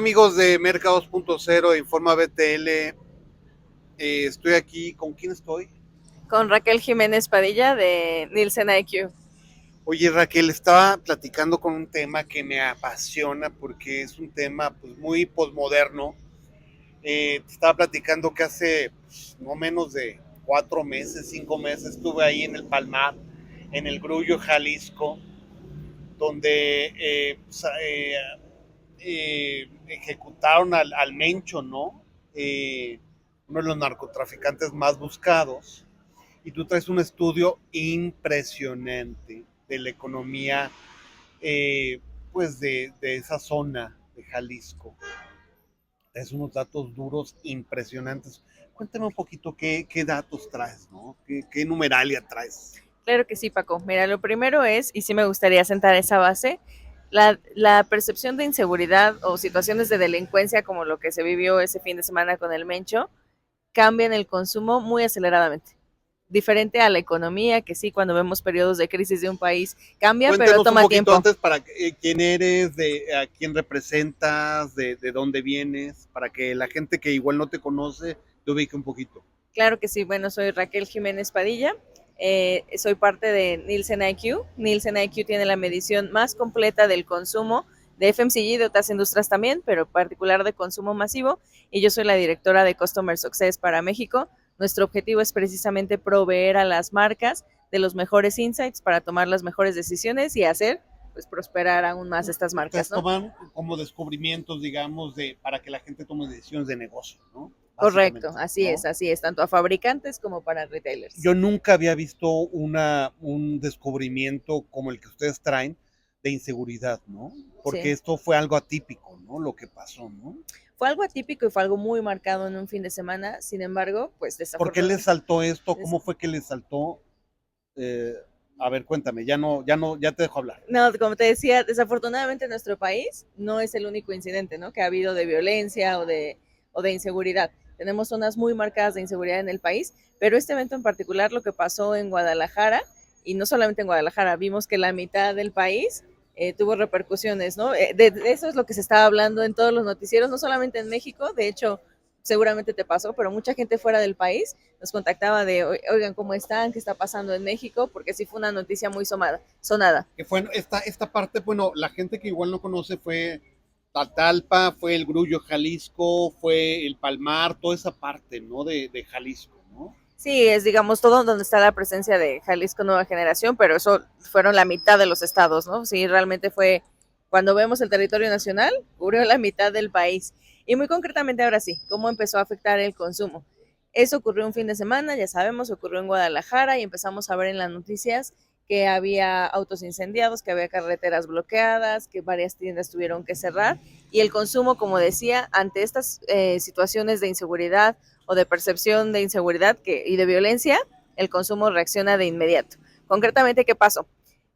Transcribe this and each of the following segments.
Amigos de Merca 2.0, Informa BTL, estoy aquí. ¿Con quién estoy? Con Raquel Jiménez Padilla de Nielsen IQ. Oye, Raquel, estaba platicando con un tema que me apasiona porque es un tema pues, muy posmoderno. Te estaba platicando que hace no menos de 4 meses, 5 meses, estuve ahí en el Palmar, en el Grullo, Jalisco, donde ejecutaron al Mencho, ¿no? Uno de los narcotraficantes más buscados. Y tú traes un estudio impresionante de la economía, pues de esa zona de Jalisco. Es unos datos duros impresionantes. Cuéntame un poquito qué datos traes, ¿no? ¿Qué numeralia traes? Claro que sí, Paco. Mira, lo primero es, y sí me gustaría sentar esa base, la percepción de inseguridad o situaciones de delincuencia como lo que se vivió ese fin de semana con el Mencho, cambian el consumo muy aceleradamente. Diferente a la economía, que sí, cuando vemos periodos de crisis de un país, cambia, pero Cuéntanos un toma poquito tiempo. antes para quién eres, a quién representas, de dónde vienes, para que la gente que igual no te conoce te ubique un poquito. Claro que sí, bueno, soy Raquel Jiménez Padilla, soy parte de Nielsen IQ. Nielsen IQ tiene la medición más completa del consumo de FMCG y de otras industrias también, pero particular de consumo masivo, y yo soy la directora de Customer Success para México. Nuestro objetivo es precisamente proveer a las marcas de los mejores insights para tomar las mejores decisiones y hacer pues prosperar aún más estas Ustedes marcas, ¿no? toman como descubrimientos, digamos, para que la gente tome decisiones de negocio, ¿no? Correcto, Básicamente, ¿no? así es, tanto a fabricantes como para retailers. Yo nunca había visto un descubrimiento como el que ustedes traen de inseguridad, ¿no? Porque Sí. esto fue algo atípico, ¿no? Lo que pasó, ¿no? Fue algo atípico y fue algo muy marcado en un fin de semana. Sin embargo, pues ¿Por qué les desafortunadamente. saltó esto? ¿Cómo fue que les saltó? Eh, a ver, cuéntame, ya te dejo hablar. No, como te decía, desafortunadamente en nuestro país no es el único incidente, ¿no?, que ha habido de violencia o de inseguridad. Tenemos zonas muy marcadas de inseguridad en el país, pero este evento en particular, lo que pasó en Guadalajara, y no solamente en Guadalajara, vimos que la mitad del país tuvo repercusiones, ¿no? De eso es lo que se estaba hablando en todos los noticieros, no solamente en México. De hecho, seguramente te pasó, pero mucha gente fuera del país nos contactaba de, oigan, ¿cómo están? ¿Qué está pasando en México? Porque sí fue una noticia muy sonada. Que fue esta parte, bueno, la gente que igual no conoce fue Tatalpa, fue el Grullo Jalisco, fue el Palmar, toda esa parte, ¿no? De Jalisco, ¿no? Sí, es, digamos, todo donde está la presencia de Jalisco Nueva Generación, pero eso fueron la mitad de los estados, ¿no? Sí, realmente fue, cuando vemos el territorio nacional, cubrió la mitad del país. Y muy concretamente ahora sí, ¿cómo empezó a afectar el consumo? Eso ocurrió un fin de semana, ya sabemos, ocurrió en Guadalajara y empezamos a ver en las noticias que había autos incendiados, que había carreteras bloqueadas, que varias tiendas tuvieron que cerrar, y el consumo, como decía, ante estas situaciones de inseguridad o de percepción de inseguridad y de violencia, el consumo reacciona de inmediato. Concretamente, ¿qué pasó?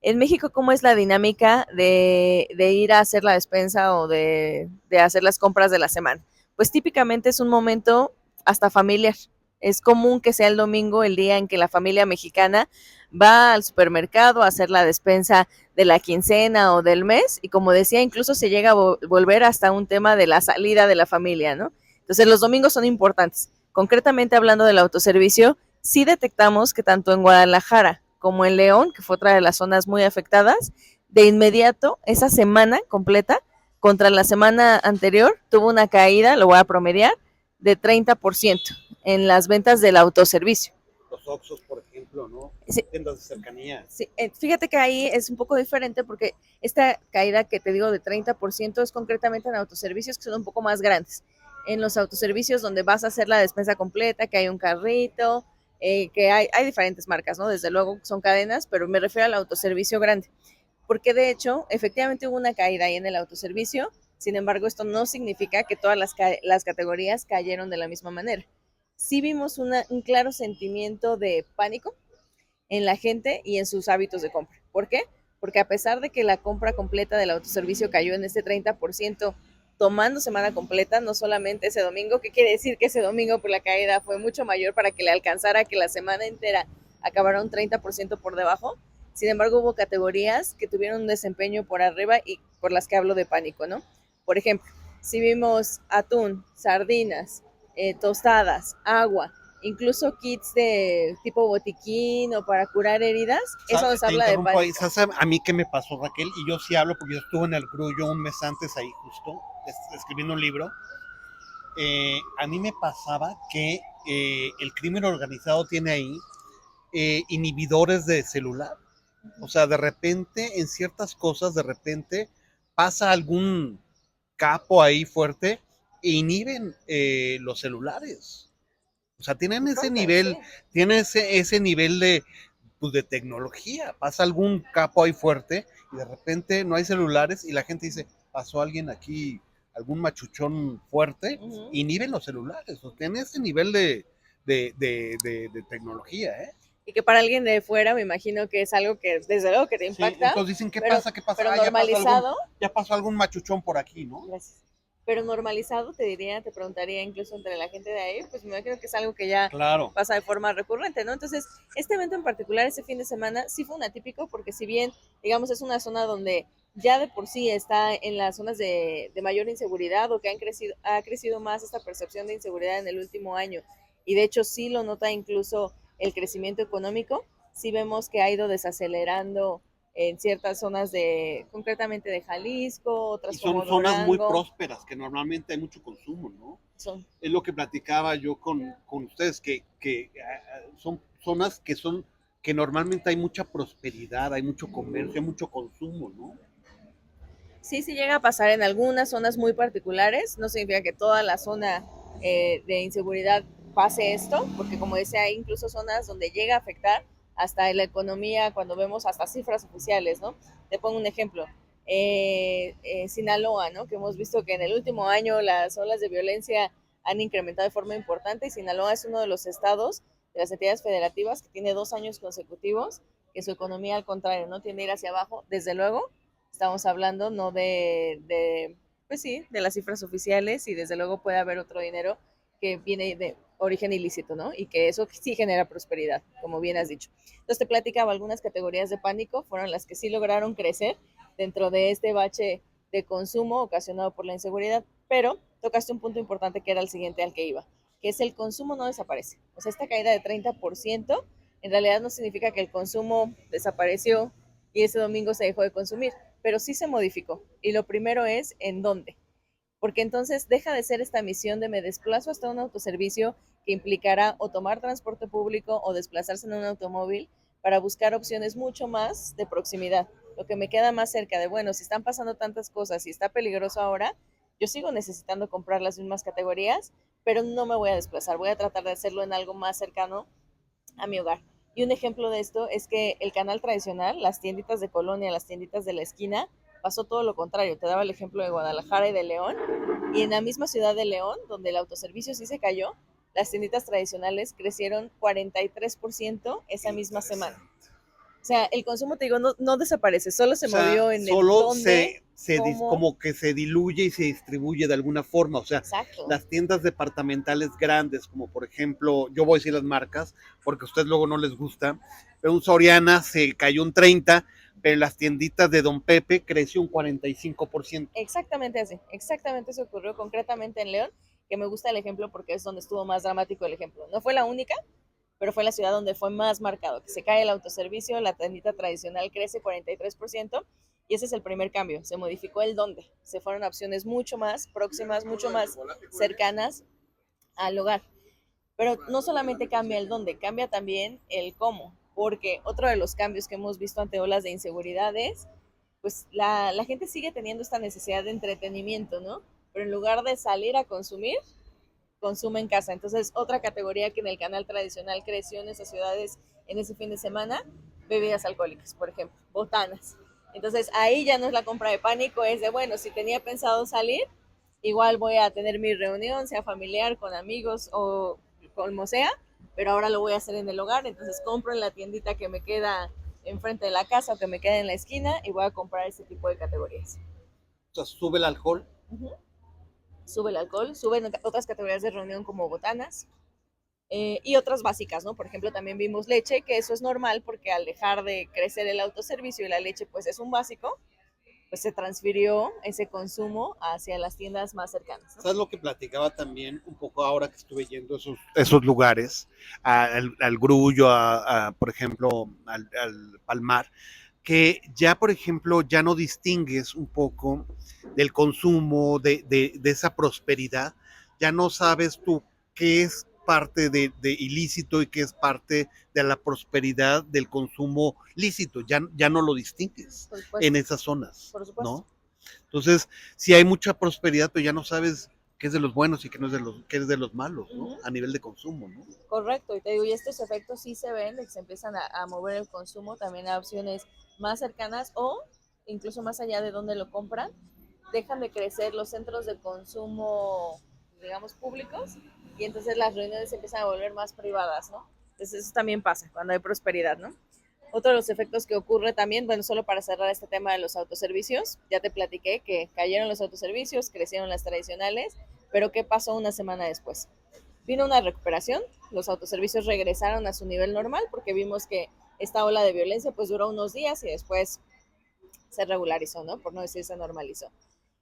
En México, ¿cómo es la dinámica de ir a hacer la despensa o de hacer las compras de la semana? Pues típicamente es un momento hasta familiar. Es común que sea el domingo el día en que la familia mexicana va al supermercado a hacer la despensa de la quincena o del mes, y como decía, incluso se llega a volver hasta un tema de la salida de la familia, ¿no? Entonces los domingos son importantes. Concretamente hablando del autoservicio, sí detectamos que tanto en Guadalajara como en León, que fue otra de las zonas muy afectadas, de inmediato, esa semana completa, contra la semana anterior, tuvo una caída, lo voy a promediar, de 30% en las ventas del autoservicio. Los Oxxos, por ejemplo, ¿no? Sí, Tiendas de cercanía. sí, fíjate que ahí es un poco diferente porque esta caída que te digo de 30% es concretamente en autoservicios que son un poco más grandes. En los autoservicios donde vas a hacer la despensa completa, que hay un carrito, que hay diferentes marcas, ¿no? Desde luego son cadenas, pero me refiero al autoservicio grande. Porque de hecho, efectivamente hubo una caída ahí en el autoservicio. Sin embargo, esto no significa que todas las categorías cayeron de la misma manera. Sí vimos un claro sentimiento de pánico en la gente y en sus hábitos de compra. ¿Por qué? Porque a pesar de que la compra completa del autoservicio cayó en este 30%, tomando semana completa, no solamente ese domingo, ¿qué quiere decir? Que ese domingo por la caída fue mucho mayor para que le alcanzara que la semana entera acabara un 30% por debajo. Sin embargo, hubo categorías que tuvieron un desempeño por arriba y por las que hablo de pánico, ¿no? Por ejemplo, Si vimos atún, sardinas, tostadas, agua, incluso kits de tipo botiquín o para curar heridas, eso nos Te habla de interrumpo ahí. pánico. ¿Sabes a mí qué me pasó, Raquel? Y yo sí hablo porque yo estuve en el Grullo un mes antes ahí justo, escribiendo un libro. A mí me pasaba que el crimen organizado tiene ahí inhibidores de celular. O sea, de repente, en ciertas cosas, de repente pasa algún capo ahí fuerte e inhiben los celulares. O sea, tienen ese Rompen, sí. nivel, tienen ese nivel pues, de tecnología. Pasa algún capo ahí fuerte y de repente no hay celulares y la gente dice, pasó alguien aquí, algún machuchón fuerte, inhiben los celulares. O sea, tienen ese nivel de tecnología, ¿eh? Y que para alguien de fuera me imagino que es algo que desde luego que te Sí, impacta, entonces dicen, ¿qué pero, pasa? ¿Qué pasa? pero Ah, normalizado, ya pasó algún machuchón por aquí, ¿no? gracias. Pero normalizado te diría, te preguntaría incluso entre la gente de ahí, pues me imagino que es algo que ya Claro. pasa de forma recurrente, ¿no? Entonces, este evento en particular, ese fin de semana, sí fue un atípico, porque si bien, digamos, es una zona donde ya de por sí está en las zonas de mayor inseguridad o que ha crecido más esta percepción de inseguridad en el último año, y de hecho sí lo nota incluso el crecimiento económico, sí vemos que ha ido desacelerando en ciertas zonas concretamente de Jalisco, Y otras son como zonas muy Durango, prósperas, que normalmente hay mucho consumo, ¿no? son, Es lo que platicaba yo con ustedes, que son zonas que normalmente hay mucha prosperidad, hay mucho comercio, hay mucho consumo, ¿no? sí, sí llega a pasar en algunas zonas muy particulares, no significa que toda la zona de inseguridad pase esto, porque como decía, hay incluso zonas donde llega a afectar hasta la economía, cuando vemos hasta cifras oficiales, ¿no? Te pongo un ejemplo, Sinaloa, ¿no? Que hemos visto que en el último año las olas de violencia han incrementado de forma importante y Sinaloa es uno de los estados de las entidades federativas que tiene 2 años consecutivos que su economía al contrario no tiende a ir hacia abajo, desde luego, estamos hablando no pues sí, de las cifras oficiales y desde luego puede haber otro dinero que viene de origen ilícito, ¿no? Y que eso sí genera prosperidad, como bien has dicho. Entonces te platicaba, algunas categorías de pánico fueron las que sí lograron crecer dentro de este bache de consumo ocasionado por la inseguridad, pero tocaste un punto importante que era el siguiente al que iba, que es el consumo no desaparece. O sea, esta caída de 30% en realidad no significa que el consumo desapareció y ese domingo se dejó de consumir, pero sí se modificó. Y lo primero es en dónde. Porque entonces deja de ser esta misión de me desplazo hasta un autoservicio que implicará o tomar transporte público o desplazarse en un automóvil para buscar opciones mucho más de proximidad. Lo que me queda más cerca de, bueno, si están pasando tantas cosas y está peligroso ahora, yo sigo necesitando comprar las mismas categorías, pero no me voy a desplazar, voy a tratar de hacerlo en algo más cercano a mi hogar. Y un ejemplo de esto es que el canal tradicional, las tienditas de colonia, las tienditas de la esquina, pasó todo lo contrario. Te daba el ejemplo de Guadalajara y de León. Y en la misma ciudad de León, donde el autoservicio sí se cayó, las tienditas tradicionales crecieron 43% esa misma semana. O sea, el consumo, te digo, no desaparece, solo O se sea, movió en el solo dónde, cómo. como que se diluye y se distribuye de alguna forma. O sea, Exacto. las tiendas departamentales grandes, como por ejemplo, yo voy a decir las marcas, porque a ustedes luego no les gusta, pero un Soriana se cayó un 30%, pero las tienditas de Don Pepe creció un 45%. Exactamente así, exactamente eso ocurrió concretamente en León, que me gusta el ejemplo porque es donde estuvo más dramático el ejemplo. No fue la única, pero fue la ciudad donde fue más marcado, que se cae el autoservicio, la tiendita tradicional crece 43%, y ese es el primer cambio, se modificó el dónde, se fueron a opciones mucho más próximas, mucho más cercanas al hogar. Pero no solamente cambia el dónde, cambia también el cómo, porque otro de los cambios que hemos visto ante olas de inseguridad es, pues la gente sigue teniendo esta necesidad de entretenimiento, ¿no? Pero en lugar de salir a consumir, consume en casa. Entonces, otra categoría que en el canal tradicional creció en esas ciudades en ese fin de semana, bebidas alcohólicas, por ejemplo, botanas. Entonces, ahí ya no es la compra de pánico, es de, bueno, si tenía pensado salir, igual voy a tener mi reunión, sea familiar, con amigos o como sea, pero ahora lo voy a hacer en el hogar, entonces compro en la tiendita que me queda enfrente de la casa o que me queda en la esquina y voy a comprar ese tipo de categorías. O sea, sube el alcohol. Uh -huh. Sube el alcohol, suben otras categorías de reunión como botanas, y otras básicas, ¿no? Por ejemplo, también vimos leche, que eso es normal porque al dejar de crecer el autoservicio y la leche pues es un básico, pues se transfirió ese consumo hacia las tiendas más cercanas, ¿no? ¿Sabes lo que platicaba también un poco ahora que estuve yendo a esos lugares, al Grullo, por ejemplo, al Palmar? Que ya, por ejemplo, ya no distingues un poco del consumo, de esa prosperidad, ya no sabes tú qué es parte de ilícito y qué es parte de la prosperidad del consumo lícito, ya no lo distingues Por supuesto, en esas zonas, por supuesto. ¿no? Entonces, si hay mucha prosperidad, pero ya no sabes qué es de los buenos y qué es de los malos, ¿no? Ujú. A nivel de consumo, ¿no? Correcto, y te digo, y estos efectos sí se ven, de que se empiezan a mover el consumo también a opciones más cercanas o incluso más allá de donde lo compran, dejan de crecer los centros de consumo, digamos, públicos, y entonces las reuniones se empiezan a volver más privadas, ¿no? Entonces eso también pasa cuando hay prosperidad, ¿no? Otro de los efectos que ocurre también, bueno, solo para cerrar este tema de los autoservicios, ya te platiqué que cayeron los autoservicios, crecieron las tradicionales, pero ¿qué pasó una semana después? Vino una recuperación, los autoservicios regresaron a su nivel normal porque vimos que esta ola de violencia pues duró unos días y después se regularizó, ¿no? Por no decir se normalizó.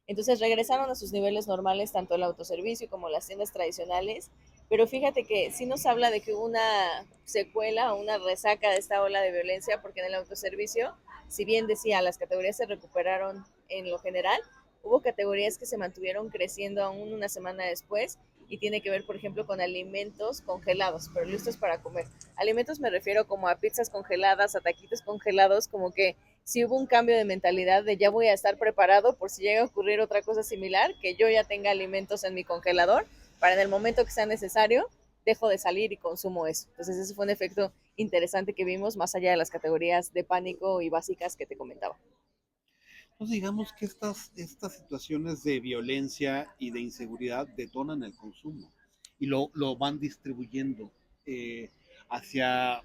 Entonces regresaron a sus niveles normales tanto el autoservicio como las tiendas tradicionales, pero fíjate que sí nos habla de que hubo una secuela o una resaca de esta ola de violencia, porque en el autoservicio, si bien decía, las categorías se recuperaron en lo general, hubo categorías que se mantuvieron creciendo aún una semana después y tiene que ver, por ejemplo, con alimentos congelados, pero listos para comer. Alimentos me refiero como a pizzas congeladas, a taquitos congelados, como que si hubo un cambio de mentalidad de ya voy a estar preparado por si llega a ocurrir otra cosa similar, que yo ya tenga alimentos en mi congelador, para en el momento que sea necesario, dejo de salir y consumo eso. Entonces ese fue un efecto interesante que vimos más allá de las categorías de pánico y básicas que te comentaba. Entonces digamos que estas situaciones de violencia y de inseguridad detonan el consumo y lo van distribuyendo eh, hacia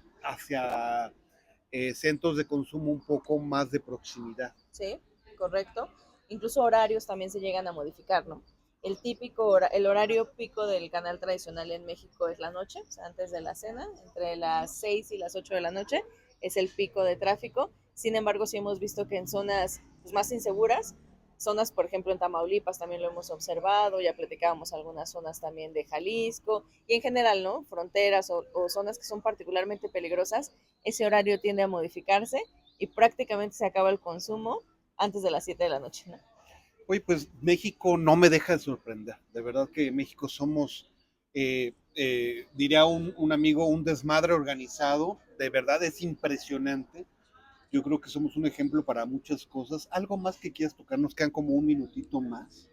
centros de consumo un poco más de proximidad. Sí, correcto. Incluso horarios también se llegan a modificar, ¿no? El horario pico del canal tradicional en México es la noche, o sea, antes de la cena, entre las 6 y las 8 de la noche es el pico de tráfico. Sin embargo, sí hemos visto que en zonas pues, más inseguras, zonas, por ejemplo, en Tamaulipas también lo hemos observado, ya platicábamos algunas zonas también de Jalisco y en general, ¿no? Fronteras o zonas que son particularmente peligrosas, ese horario tiende a modificarse y prácticamente se acaba el consumo antes de las 7 de la noche, ¿no? Oye, pues México no me deja de sorprender. De verdad que México somos, diría un amigo, un desmadre organizado. De verdad es impresionante. Yo creo que somos un ejemplo para muchas cosas. ¿Algo más que quieras tocar? Nos quedan como un minutito más de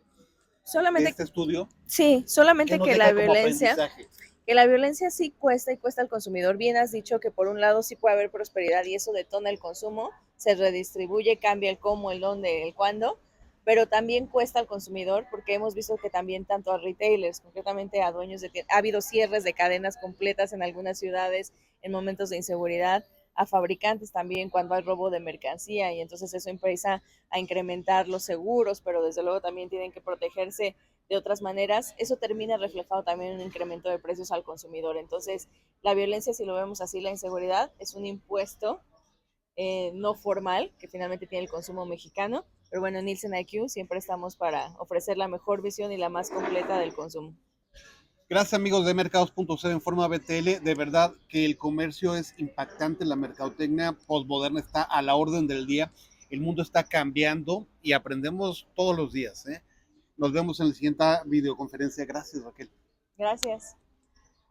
Solamente, este estudio. sí, ¿Qué solamente nos deja como aprendizaje? que la violencia sí cuesta y cuesta al consumidor. Bien has dicho que por un lado sí puede haber prosperidad y eso detona el consumo, se redistribuye, cambia el cómo, el dónde, el cuándo, pero también cuesta al consumidor porque hemos visto que también tanto a retailers, concretamente a dueños de tiendas, ha habido cierres de cadenas completas en algunas ciudades en momentos de inseguridad, a fabricantes también cuando hay robo de mercancía y entonces eso empieza a incrementar los seguros, pero desde luego también tienen que protegerse de otras maneras, eso termina reflejado también en un incremento de precios al consumidor. Entonces, la violencia, si lo vemos así, la inseguridad, es un impuesto no formal que finalmente tiene el consumo mexicano. Pero bueno, en Nielsen IQ siempre estamos para ofrecer la mejor visión y la más completa del consumo. Gracias amigos de Mercados.cl en forma BTL. De verdad que el comercio es impactante, la mercadotecnia postmoderna está a la orden del día. El mundo está cambiando y aprendemos todos los días. Nos vemos en la siguiente videoconferencia. Gracias, Raquel. Gracias.